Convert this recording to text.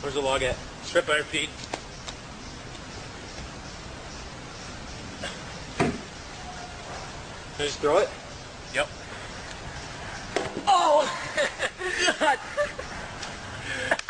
Where's the log at? Strip iron feed. Can I just throw it? Yep.